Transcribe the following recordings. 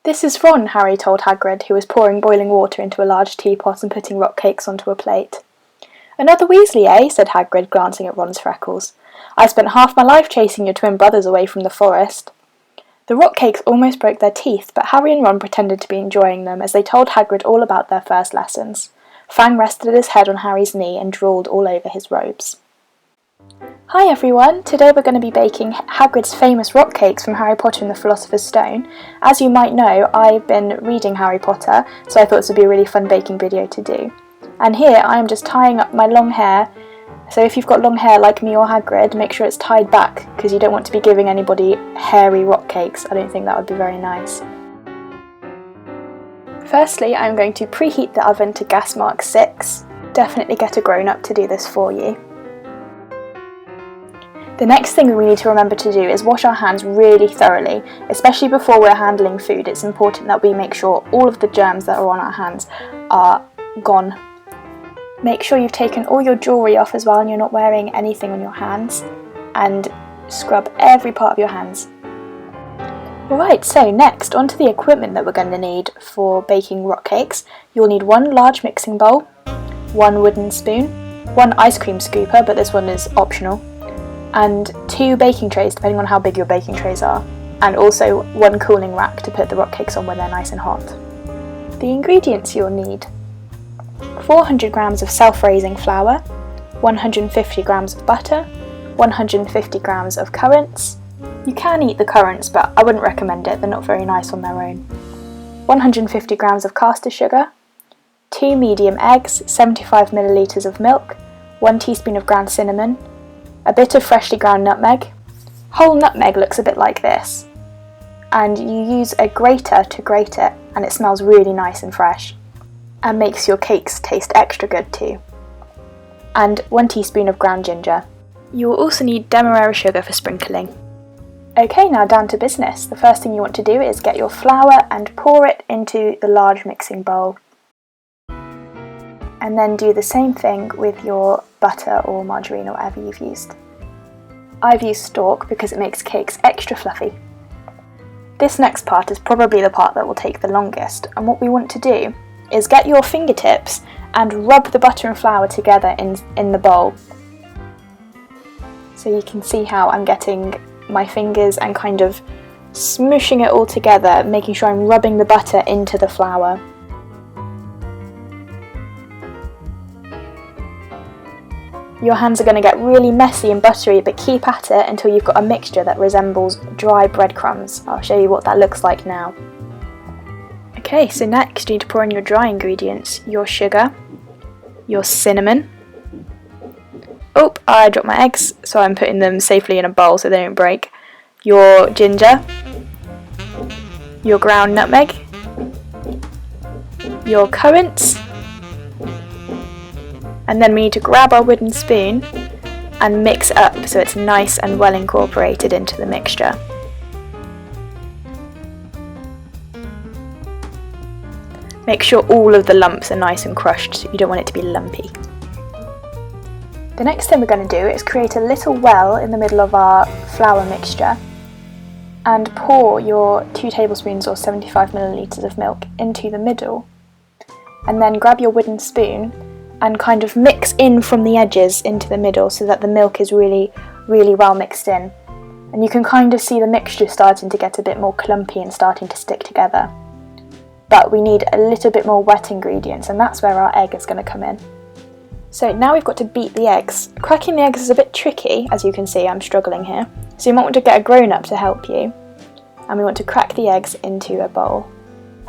"This is Ron," Harry told Hagrid, who was pouring boiling water into a large teapot and putting rock cakes onto a plate. "Another Weasley, eh?" said Hagrid, glancing at Ron's freckles. "I spent half my life chasing your twin brothers away from the forest." The rock cakes almost broke their teeth, but Harry and Ron pretended to be enjoying them as they told Hagrid all about their first lessons. Fang rested his head on Harry's knee and drooled all over his robes. Hi everyone! Today we're going to be baking Hagrid's famous rock cakes from Harry Potter and the Philosopher's Stone. As you might know, I've been reading Harry Potter, so I thought this would be a really fun baking video to do. And here I am just tying up my long hair, so if you've got long hair like me or Hagrid, make sure it's tied back, because you don't want to be giving anybody hairy rock cakes. I don't think that would be very nice. Firstly, I'm going to preheat the oven to gas mark 6. Definitely get a grown-up to do this for you. The next thing we need to remember to do is wash our hands really thoroughly, especially before we're handling food. It's important that we make sure all of the germs that are on our hands are gone. Make sure you've taken all your jewellery off as well and you're not wearing anything on your hands, and scrub every part of your hands. Alright, so next onto the equipment that we're going to need for baking rock cakes. You'll need one large mixing bowl, one wooden spoon, one ice cream scooper, but this one is optional, and 2 baking trays depending on how big your baking trays are, and also 1 cooling rack to put the rock cakes on when they're nice and hot. The ingredients you'll need: 400 grams of self-raising flour, 150 grams of butter, 150 grams of currants. You can eat the currants, but I wouldn't recommend it, they're not very nice on their own. 150 grams of caster sugar, 2 medium eggs, 75 millilitres of milk, 1 teaspoon of ground cinnamon, a bit of freshly ground nutmeg. Whole nutmeg looks a bit like this, and you use a grater to grate it, and it smells really nice and fresh, and makes your cakes taste extra good too. And 1 teaspoon of ground ginger. You will also need Demerara sugar for sprinkling. Okay, now down to business. The first thing you want to do is get your flour and pour it into the large mixing bowl. And then do the same thing with your butter or margarine or whatever you've used. I've used stork because it makes cakes extra fluffy. This next part is probably the part that will take the longest, and what we want to do is get your fingertips and rub the butter and flour together in the bowl. So you can see how I'm getting my fingers and kind of smooshing it all together, making sure I'm rubbing the butter into the flour. Your hands are going to get really messy and buttery, but keep at it until you've got a mixture that resembles dry breadcrumbs. I'll show you what that looks like now. Okay, so next you need to pour in your dry ingredients: your sugar, your cinnamon. Oh, I dropped my eggs, so I'm putting them safely in a bowl so they don't break. Your ginger, your ground nutmeg, your currants, and then we need to grab our wooden spoon and mix up so it's nice and well incorporated into the mixture. Make sure all of the lumps are nice and crushed, you don't want it to be lumpy. The next thing we're going to do is create a little well in the middle of our flour mixture and pour your 2 tablespoons or 75 millilitres of milk into the middle, and then grab your wooden spoon and kind of mix in from the edges into the middle so that the milk is really well mixed in. And you can kind of see the mixture starting to get a bit more clumpy and starting to stick together. But we need a little bit more wet ingredients, and that's where our egg is going to come in. So now we've got to beat the eggs. Cracking the eggs is a bit tricky, as you can see I'm struggling here. So you might want to get a grown-up to help you. And we want to crack the eggs into a bowl.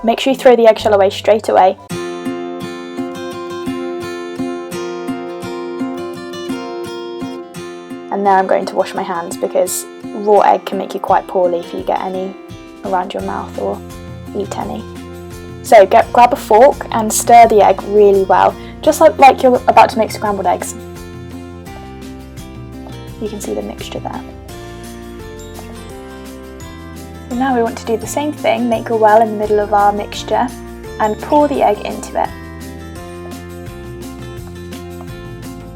Make sure you throw the eggshell away straight away. And now I'm going to wash my hands because raw egg can make you quite poorly if you get any around your mouth or eat any. So grab a fork and stir the egg really well, just like you're about to make scrambled eggs. You can see the mixture there. So now we want to do the same thing, make a well in the middle of our mixture and pour the egg into it.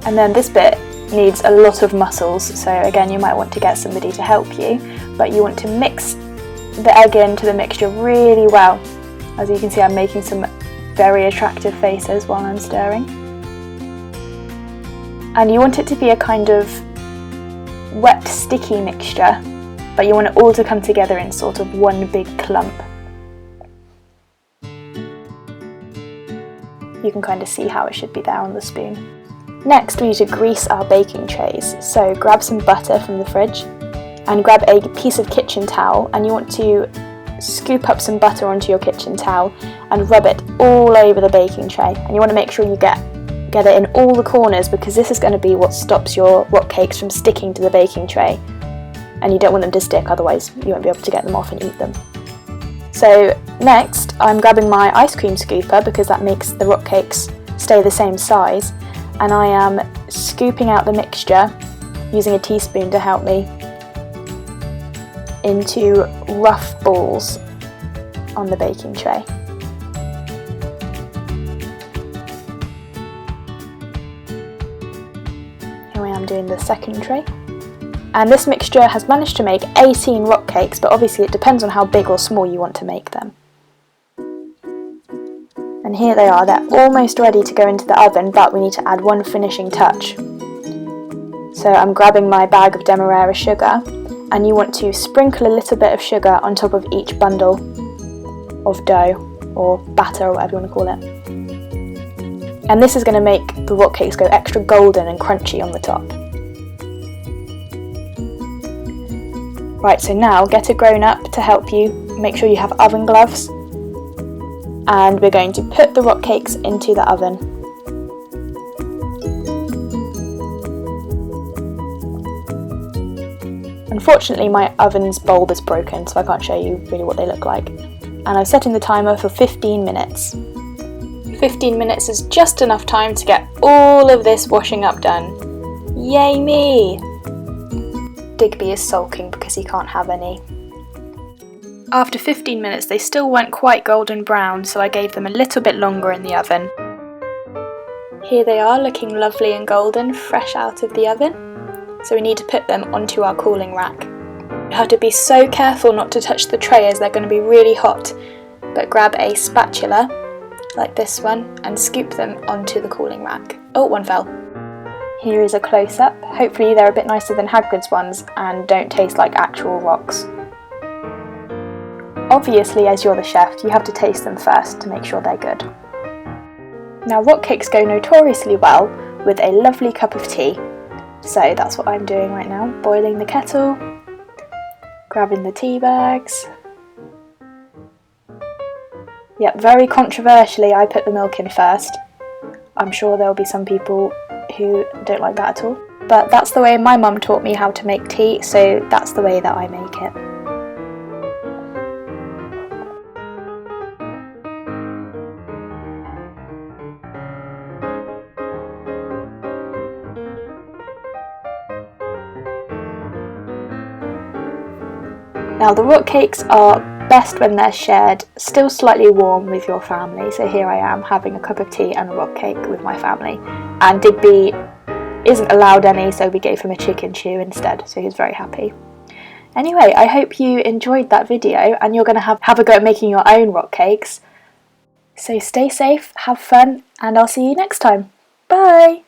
And then this bit needs a lot of muscles, so again you might want to get somebody to help you, but you want to mix the egg into the mixture really well. As you can see, I'm making some very attractive faces while I'm stirring. And you want it to be a kind of wet, sticky mixture, but you want it all to come together in sort of one big clump. You can kind of see how it should be there on the spoon. Next, we need to grease our baking trays. So grab some butter from the fridge and grab a piece of kitchen towel, and you want to scoop up some butter onto your kitchen towel and rub it all over the baking tray. And you want to make sure you get it in all the corners, because this is going to be what stops your rock cakes from sticking to the baking tray. And you don't want them to stick, otherwise you won't be able to get them off and eat them. So next, I'm grabbing my ice cream scooper, because that makes the rock cakes stay the same size, and I am scooping out the mixture using a teaspoon to help me into rough balls on the baking tray. Here I am doing the second tray. And this mixture has managed to make 18 rock cakes, but obviously it depends on how big or small you want to make them. And here they are, they're almost ready to go into the oven, but we need to add one finishing touch. So I'm grabbing my bag of Demerara sugar, and you want to sprinkle a little bit of sugar on top of each bundle of dough, or batter, or whatever you want to call it. And this is going to make the rock cakes go extra golden and crunchy on the top. Right, so now get a grown-up to help you. Make sure you have oven gloves. And we're going to put the rock cakes into the oven. Unfortunately, my oven's bulb is broken, so I can't show you really what they look like. And I'm setting the timer for 15 minutes. 15 minutes is just enough time to get all of this washing up done. Yay me! Digby is sulking because he can't have any. After 15 minutes they still weren't quite golden brown, so I gave them a little bit longer in the oven. Here they are, looking lovely and golden, fresh out of the oven. So we need to put them onto our cooling rack. You have to be so careful not to touch the tray as they're going to be really hot, but grab a spatula, like this one, and scoop them onto the cooling rack. Oh, one fell. Here is a close-up. Hopefully they're a bit nicer than Hagrid's ones and don't taste like actual rocks. Obviously, as you're the chef, you have to taste them first to make sure they're good. Now, rock cakes go notoriously well with a lovely cup of tea. So that's what I'm doing right now, boiling the kettle, grabbing the tea bags. Yep, very controversially I put the milk in first. I'm sure there'll be some people who don't like that at all. But that's the way my mum taught me how to make tea, so that's the way that I make it. Now the rock cakes are best when they're shared still slightly warm with your family, so here I am having a cup of tea and a rock cake with my family, and Digby isn't allowed any, so we gave him a chicken chew instead, so he's very happy. Anyway, I hope you enjoyed that video and you're going to have a go at making your own rock cakes. So stay safe, have fun, and I'll see you next time. Bye!